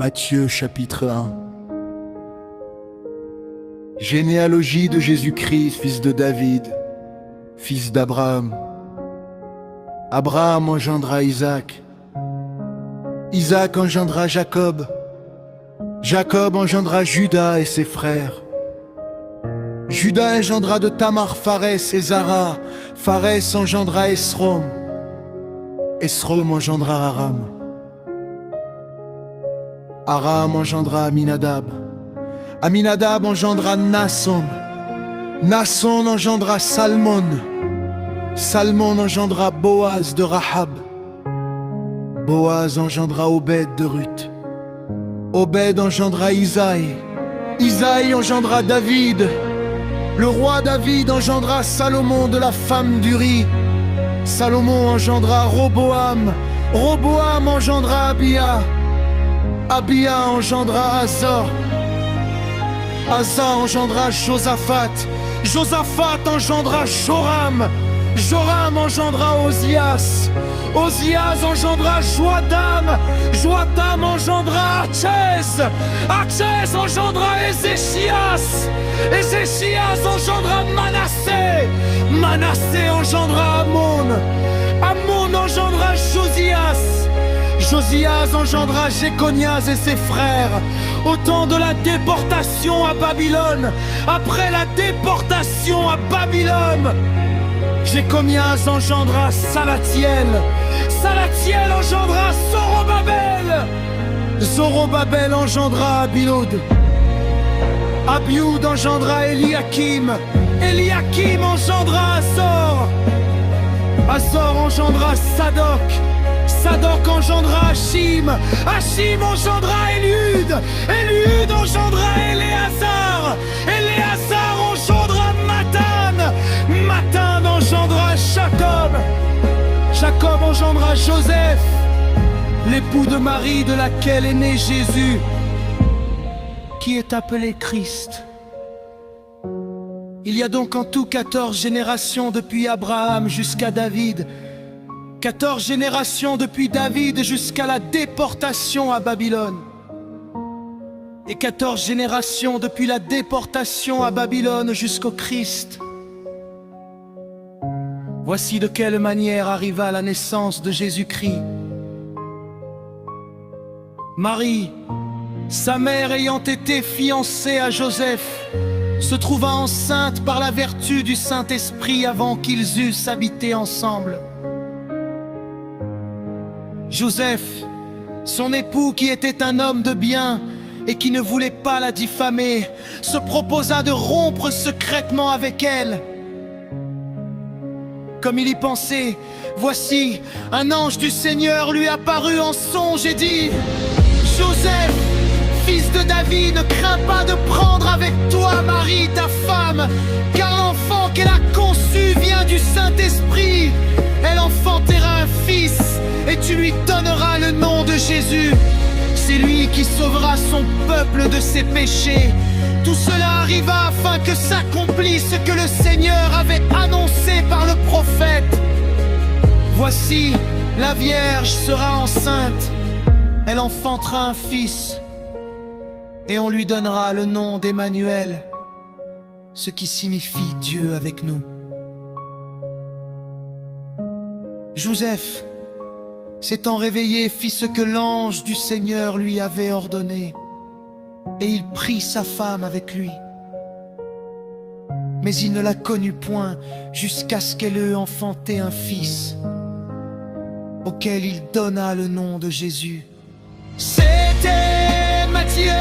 Matthieu chapitre 1. Généalogie de Jésus-Christ, fils de David, fils d'Abraham. Abraham engendra Isaac. Isaac engendra Jacob. Jacob engendra Juda et ses frères. Juda engendra de Tamar Pharès et Zara. Pharès engendra Esrom. Esrom engendra Aram. Aram engendra Aminadab. Aminadab engendra Naasson. Naasson engendra Salmon. Salmon engendra Boaz de Rahab. Boaz engendra Obed de Ruth. Obed engendra Isaïe. Isaïe engendra David. Le roi David engendra Salomon de la femme d'Uri. Salomon engendra Roboam. Roboam engendra Abia. Abia engendra Asa. Asa engendra Josaphat. Josaphat engendra Joram. Joram engendra Ozias. Ozias engendra Joadam. Joadam engendra Archès. Archès engendra Ézéchias. Ézéchias engendra Manassé. Manassé engendra Amon. Amon engendra Josias. Josias engendra Jéconias et ses frères. Au temps de la déportation à Babylone. Après la déportation à Babylone, Jéconias engendra Salatiel. Salatiel engendra Zorobabel. Zorobabel engendra Abiud. Abiud engendra Eliakim. Eliakim engendra Azor. Azor engendra Sadok. Sadok engendra Achim. Achim engendra Éliud. Éliud engendra Éléazar. Éléazar engendra Matan. Matan engendra Jacob. Jacob engendra Joseph, l'époux de Marie de laquelle est né Jésus, qui est appelé Christ. Il y a donc en tout 14 générations depuis Abraham jusqu'à David. 14 générations depuis David jusqu'à la déportation à Babylone. Et 14 générations depuis la déportation à Babylone jusqu'au Christ. Voici de quelle manière arriva la naissance de Jésus-Christ. Marie, sa mère ayant été fiancée à Joseph, se trouva enceinte par la vertu du Saint-Esprit avant qu'ils eussent habité ensemble. Joseph, son époux qui était un homme de bien et qui ne voulait pas la diffamer, se proposa de rompre secrètement avec elle. Comme il y pensait, voici, un ange du Seigneur lui apparut en songe et dit: Joseph, fils de David, ne crains pas de prendre avec toi Marie, ta femme, car l'enfant qu'elle a conçu vient du Saint-Esprit. Elle enfantera un fils, et tu lui donneras le nom de Jésus. C'est lui qui sauvera son peuple de ses péchés. Tout cela arriva afin que s'accomplisse ce que le Seigneur avait annoncé par le prophète. Voici, la Vierge sera enceinte. Elle enfantera un fils, et on lui donnera le nom d'Emmanuel, ce qui signifie Dieu avec nous. Joseph, s'étant réveillé, fit ce que l'ange du Seigneur lui avait ordonné, et il prit sa femme avec lui. Mais il ne la connut point jusqu'à ce qu'elle eût enfanté un fils, auquel il donna le nom de Jésus. C'était Matthieu.